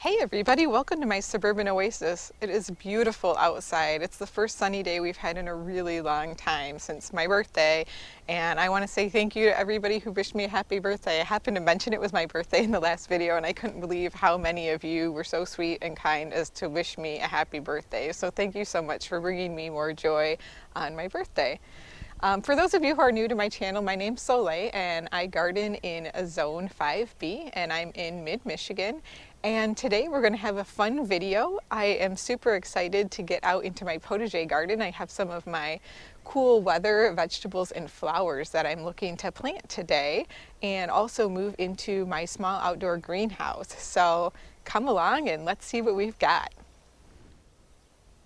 Hey everybody, welcome to my Suburban Oasis. It is beautiful outside. It's the first sunny day we've had in a really long time since my birthday, and I want to say thank you to everybody who wished me a happy birthday. I happened to mention it was my birthday in the last video, and I couldn't believe how many of you were so sweet and kind as to wish me a happy birthday. So thank you so much for bringing me more joy on my birthday. For those of you who are new to my channel, my name's Soleil and I garden in a zone 5B and I'm in mid-Michigan. And today we're going to have a fun video. I am super excited to get out into my potager garden. I have some of my cool weather vegetables and flowers that I'm looking to plant today and also move into my small outdoor greenhouse. So come along and let's see what we've got.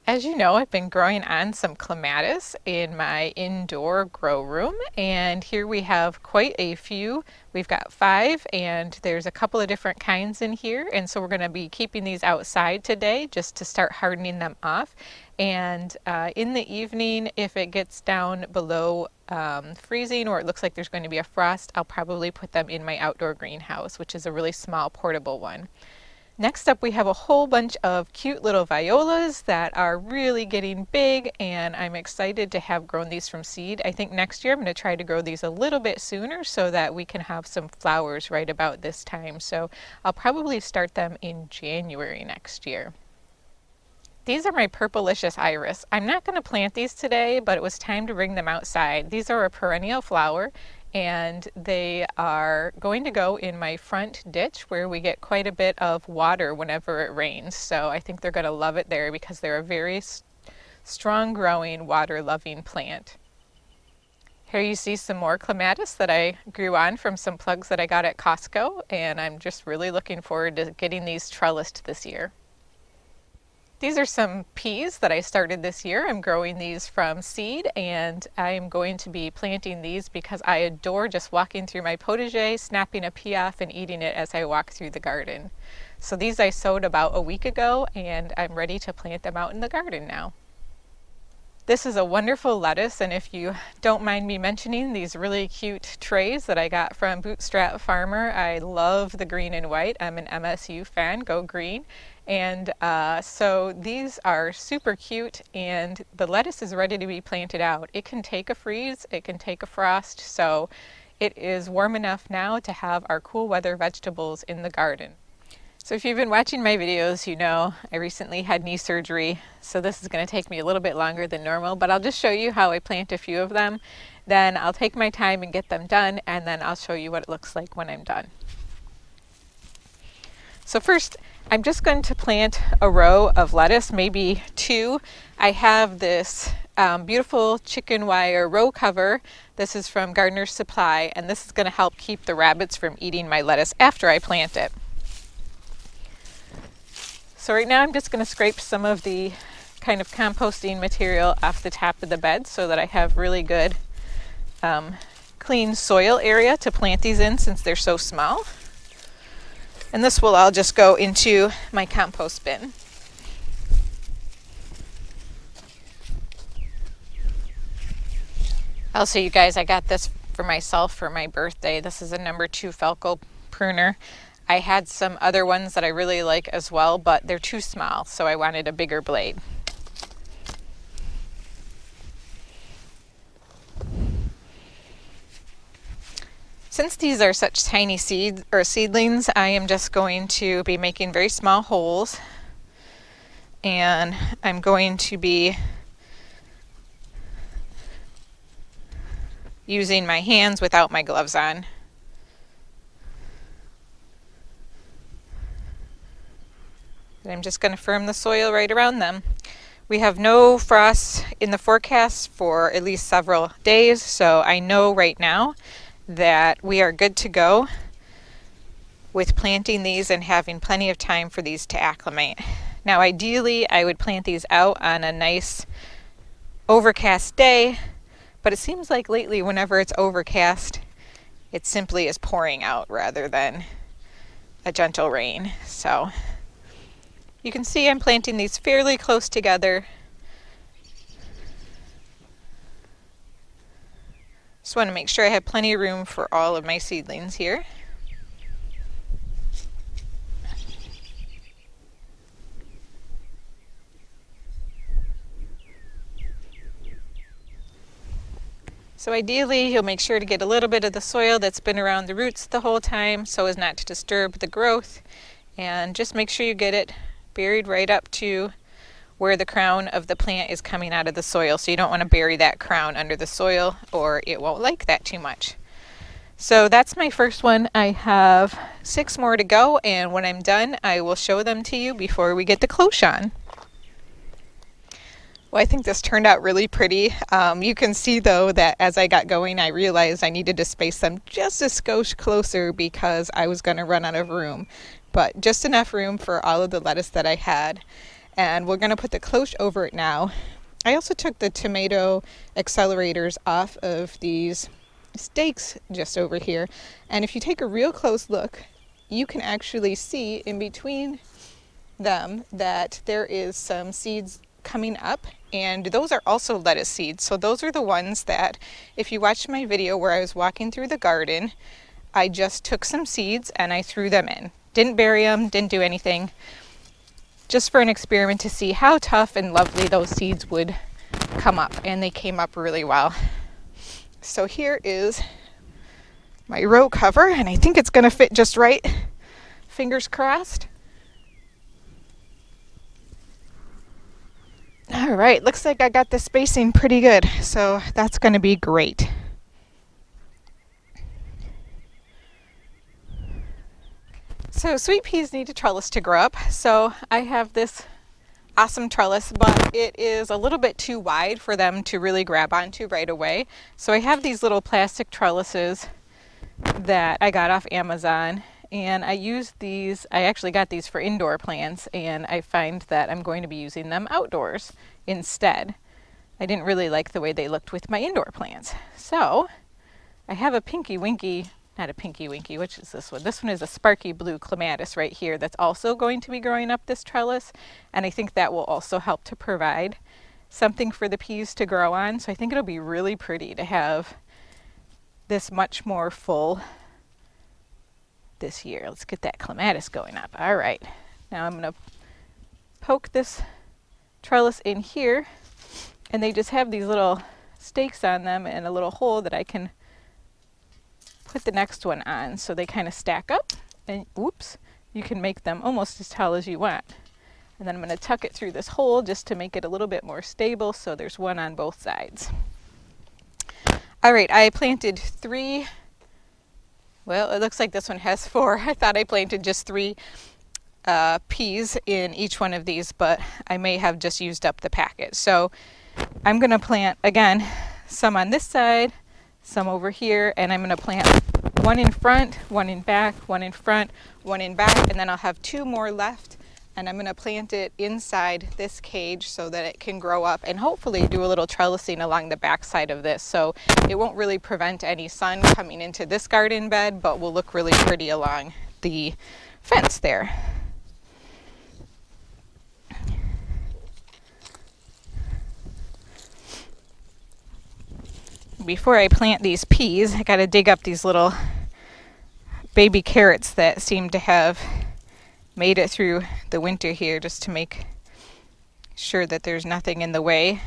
As you know, I've been growing on some clematis in my indoor grow room, and here we have quite a few. We've got 5, and there's a couple of different kinds in here, and so we're going to be keeping these outside today just to start hardening them off. And in the evening, if it gets down below freezing or it looks like there's going to be a frost, I'll probably put them in my outdoor greenhouse, which is a really small portable one. Next up, we have a whole bunch of cute little violas that are really getting big, and I'm excited to have grown these from seed. I think next year I'm going to try to grow these a little bit sooner so that we can have some flowers right about this time. So I'll probably start them in January next year. These are my Purplicious Iris. I'm not going to plant these today, but it was time to bring them outside. These are a perennial flower, and they are going to go in my front ditch where we get quite a bit of water whenever it rains. So I think they're going to love it there because they're a very strong growing, water loving plant. Here you see some more clematis that I grew on from some plugs that I got at Costco, and I'm just really looking forward to getting these trellised this year. These are some peas that I started this year. I'm growing these from seed, and I'm going to be planting these because I adore just walking through my potager, snapping a pea off and eating it as I walk through the garden. So these I sowed about a week ago, and I'm ready to plant them out in the garden now. This is a wonderful lettuce, and if you don't mind me mentioning these really cute trays that I got from Bootstrap Farmer, I love the green and white. I'm an MSU fan, go green. And so these are super cute, and the lettuce is ready to be planted out. It can take a freeze, it can take a frost, so it is warm enough now to have our cool weather vegetables in the garden. So if you've been watching my videos, you know I recently had knee surgery, so this is going to take me a little bit longer than normal, but I'll just show you how I plant a few of them. Then I'll take my time and get them done, and then I'll show you what it looks like when I'm done. So first, I'm just going to plant a row of lettuce, maybe 2. I have this beautiful chicken wire row cover. This is from Gardener's Supply, and this is going to help keep the rabbits from eating my lettuce after I plant it. So right now I'm just going to scrape some of the kind of composting material off the top of the bed so that I have really good clean soil area to plant these in since they're so small. And this will all just go into my compost bin. Also, you guys, I got this for myself for my birthday. This is a number 2 Falco pruner. I had some other ones that I really like as well, but they're too small, so I wanted a bigger blade. Since these are such tiny seedlings, I am just going to be making very small holes, and I'm going to be using my hands without my gloves on. And I'm just going to firm the soil right around them. We have no frost in the forecast for at least several days, so I know right now that we are good to go with planting these and having plenty of time for these to acclimate. Now ideally I would plant these out on a nice overcast day, but it seems like lately whenever it's overcast it simply is pouring out rather than a gentle rain. So you can see I'm planting these fairly close together. Just want to make sure I have plenty of room for all of my seedlings here. So ideally, you'll make sure to get a little bit of the soil that's been around the roots the whole time so as not to disturb the growth. And just make sure you get it buried right up to where the crown of the plant is coming out of the soil. So you don't want to bury that crown under the soil or it won't like that too much. So that's my first one. I have 6 more to go, and when I'm done, I will show them to you before we get the cloche on. Well, I think this turned out really pretty. You can see though that as I got going, I realized I needed to space them just a skosh closer because I was going to run out of room, but just enough room for all of the lettuce that I had. And we're going to put the cloche over it now. I also took the tomato accelerators off of these stakes just over here, and if you take a real close look, you can actually see in between them that there is some seeds coming up, and those are also lettuce seeds. So those are the ones that, if you watched my video where I was walking through the garden, I just took some seeds and I threw them in. Didn't bury them, didn't do anything, just for an experiment to see how tough and lovely those seeds would come up, and they came up really well. So here is my row cover, and I think it's going to fit just right. Fingers crossed. All right, looks like I got the spacing pretty good, so that's going to be great. So sweet peas need a trellis to grow up, so I have this awesome trellis, but it is a little bit too wide for them to really grab onto right away. So I have these little plastic trellises that I got off Amazon, and I use these. I actually got these for indoor plants, and I find that I'm going to be using them outdoors instead. I didn't really like the way they looked with my indoor plants. So I have a pinky winky, not a pinky winky, which is this one? This one is a sparky blue clematis right here that's also going to be growing up this trellis, and I think that will also help to provide something for the peas to grow on. So I think it'll be really pretty to have this much more full this year. Let's get that clematis going up. All right, now I'm going to poke this trellis in here, and they just have these little stakes on them and a little hole that I can put the next one on, so they kind of stack up, and whoops, you can make them almost as tall as you want. And then I'm going to tuck it through this hole just to make it a little bit more stable, so there's one on both sides. All right, I planted 3, well, it looks like this one has 4. I thought I planted just 3 peas in each one of these, but I may have just used up the packet. So I'm going to plant, again, some on this side, some over here, and I'm going to plant one in front, one in back, one in front, one in back, and then I'll have 2 more left, and I'm going to plant it inside this cage so that it can grow up, and hopefully do a little trellising along the back side of this, so it won't really prevent any sun coming into this garden bed, but will look really pretty along the fence there. Before I plant these peas, I got to dig up these little baby carrots that seem to have made it through the winter here, just to make sure that there's nothing in the way.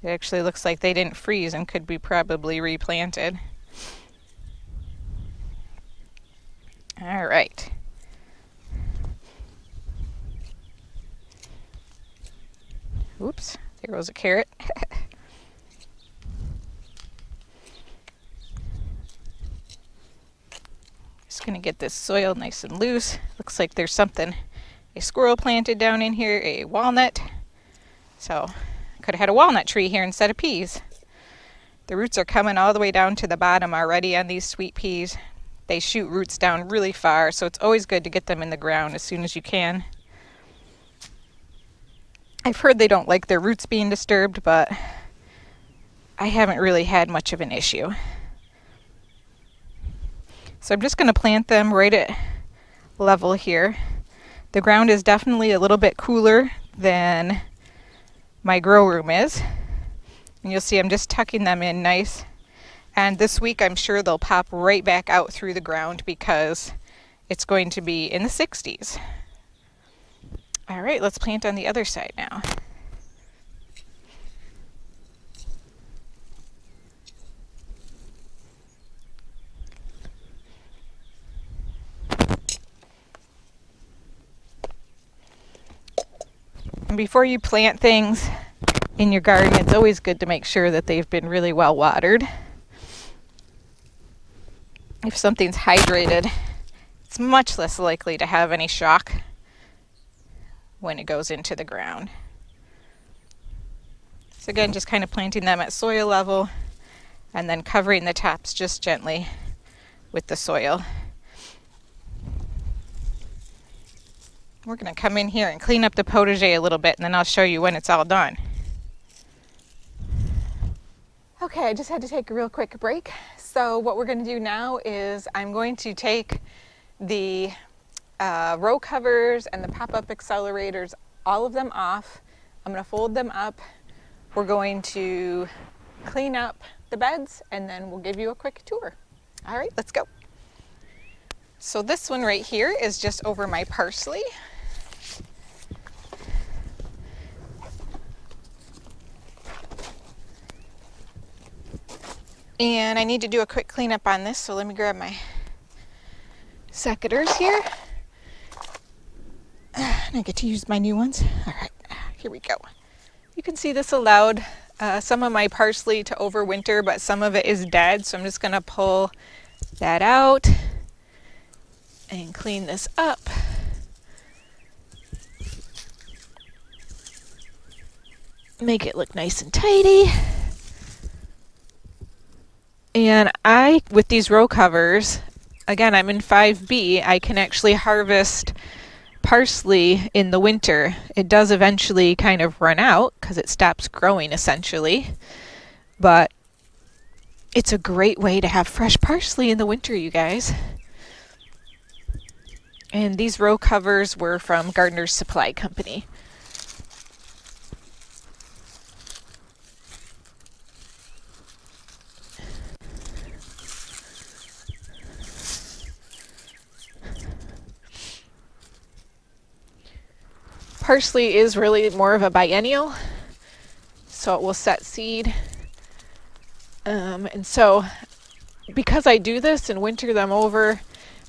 It actually looks like they didn't freeze and could be probably replanted. All right. Oops. There goes a carrot. Just going to get this soil nice and loose. Looks like there's something, a squirrel planted down in here, a walnut. So I could have had a walnut tree here instead of peas. The roots are coming all the way down to the bottom already on these sweet peas. They shoot roots down really far, so it's always good to get them in the ground as soon as you can. I've heard they don't like their roots being disturbed, but I haven't really had much of an issue. So I'm just going to plant them right at level here. The ground is definitely a little bit cooler than my grow room is. And you'll see I'm just tucking them in nice. And this week I'm sure they'll pop right back out through the ground because it's going to be in the 60s. All right, let's plant on the other side now. And before you plant things in your garden, it's always good to make sure that they've been really well watered. If something's hydrated, it's much less likely to have any shock when it goes into the ground. So again, just kind of planting them at soil level and then covering the tops just gently with the soil. We're going to come in here and clean up the potager a little bit, and then I'll show you when it's all done. Okay, I just had to take a real quick break. So what we're going to do now is I'm going to take the row covers and the pop-up accelerators, all of them off. I'm going to fold them up. We're going to clean up the beds, and then we'll give you a quick tour. All right, let's go. So this one right here is just over my parsley. And I need to do a quick cleanup on this, so let me grab my secateurs here. And I get to use my new ones. All right, here we go. You can see this allowed some of my parsley to overwinter, but some of it is dead, so I'm just going to pull that out and clean this up. Make it look nice and tidy. And with these row covers, again, I'm in 5B, I can actually harvest parsley in the winter. It does eventually kind of run out because it stops growing essentially, but it's a great way to have fresh parsley in the winter, you guys. And these row covers were from Gardener's Supply Company. Parsley is really more of a biennial, so it will set seed. And so because I do this and winter them over,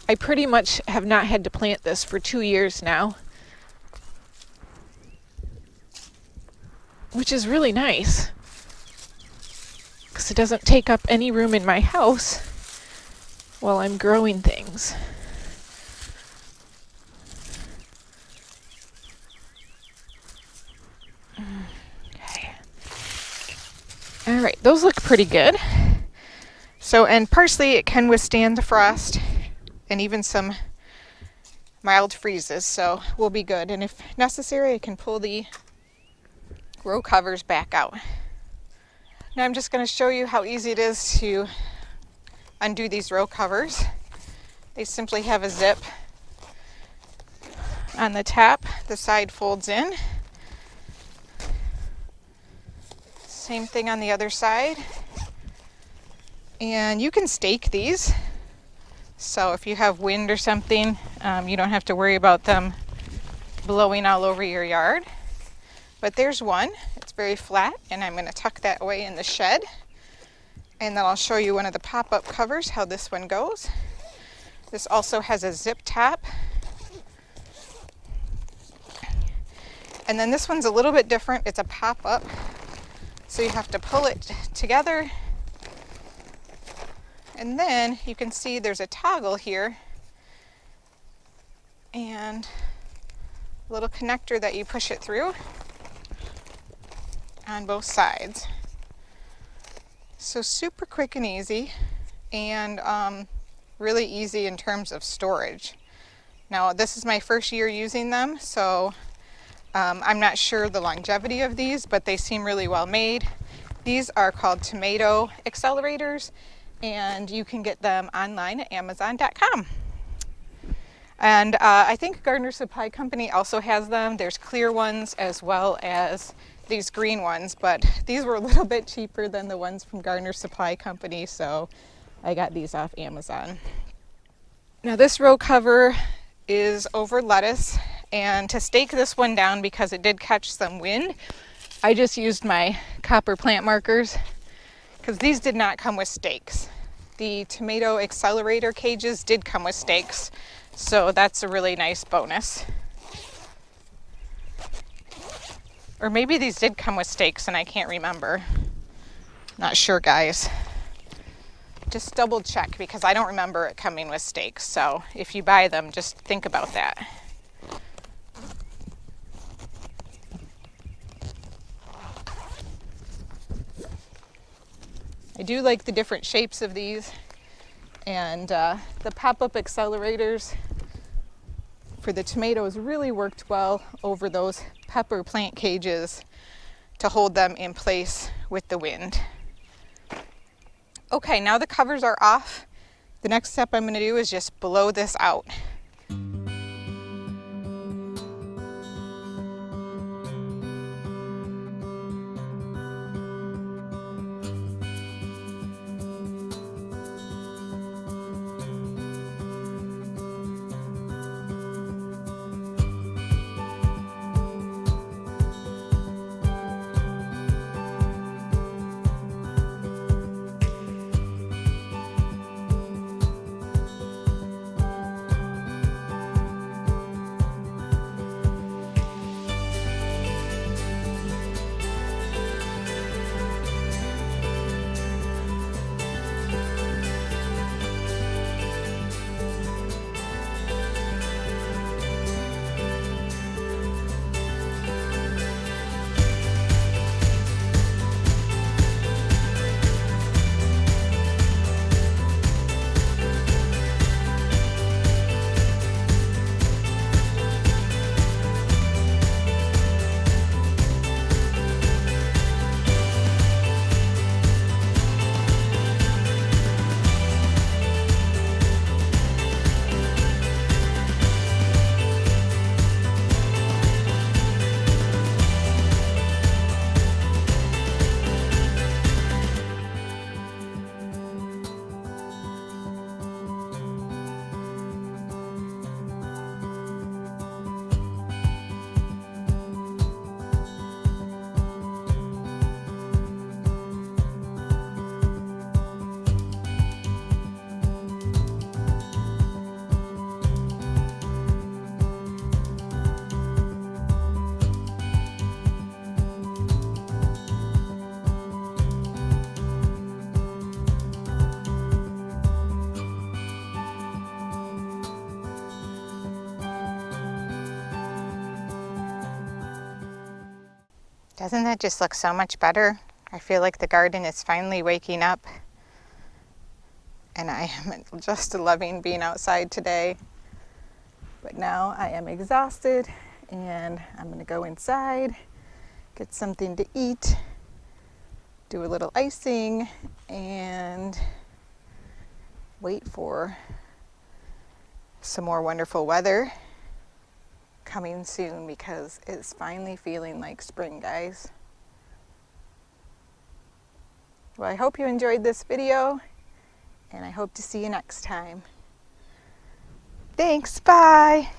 I pretty much have not had to plant this for 2 years now, which is really nice because it doesn't take up any room in my house while I'm growing things. All right, those look pretty good. So, and parsley, it can withstand the frost and even some mild freezes, so we'll be good. And if necessary, I can pull the row covers back out. Now I'm just going to show you how easy it is to undo these row covers. They simply have a zip on the top. The side folds in. Same thing on the other side. And you can stake these. So if you have wind or something, you don't have to worry about them blowing all over your yard. But there's one. It's very flat, and I'm going to tuck that away in the shed. And then I'll show you one of the pop-up covers, how this one goes. This also has a zip top. And then this one's a little bit different. It's a pop-up. So you have to pull it together. And then you can see there's a toggle here and a little connector that you push it through on both sides. So super quick and easy, and really easy in terms of storage. Now this is my first year using them, so I'm not sure the longevity of these, but they seem really well made. These are called tomato accelerators, and you can get them online at Amazon.com. And I think Gardener Supply Company also has them. There's clear ones as well as these green ones, but these were a little bit cheaper than the ones from Gardener Supply Company, so I got these off Amazon. Now this row cover is over lettuce, and to stake this one down, because it did catch some wind, I just used my copper plant markers, because these did not come with stakes. The tomato accelerator cages did come with stakes, so that's a really nice bonus. Or maybe these did come with stakes and I can't remember. Not sure, guys. Just double check because I don't remember it coming with stakes. So if you buy them, just think about that. I do like the different shapes of these, and the pop-up accelerators for the tomatoes really worked well over those pepper plant cages to hold them in place with the wind. Okay, now the covers are off. The next step I'm going to do is just blow this out. Doesn't that just look so much better? I feel like the garden is finally waking up, and I am just loving being outside today. But now I am exhausted and I'm going to go inside, get something to eat, do a little icing, and wait for some more wonderful weather coming soon because it's finally feeling like spring, guys. Well, I hope you enjoyed this video, and I hope to see you next time. Thanks, bye!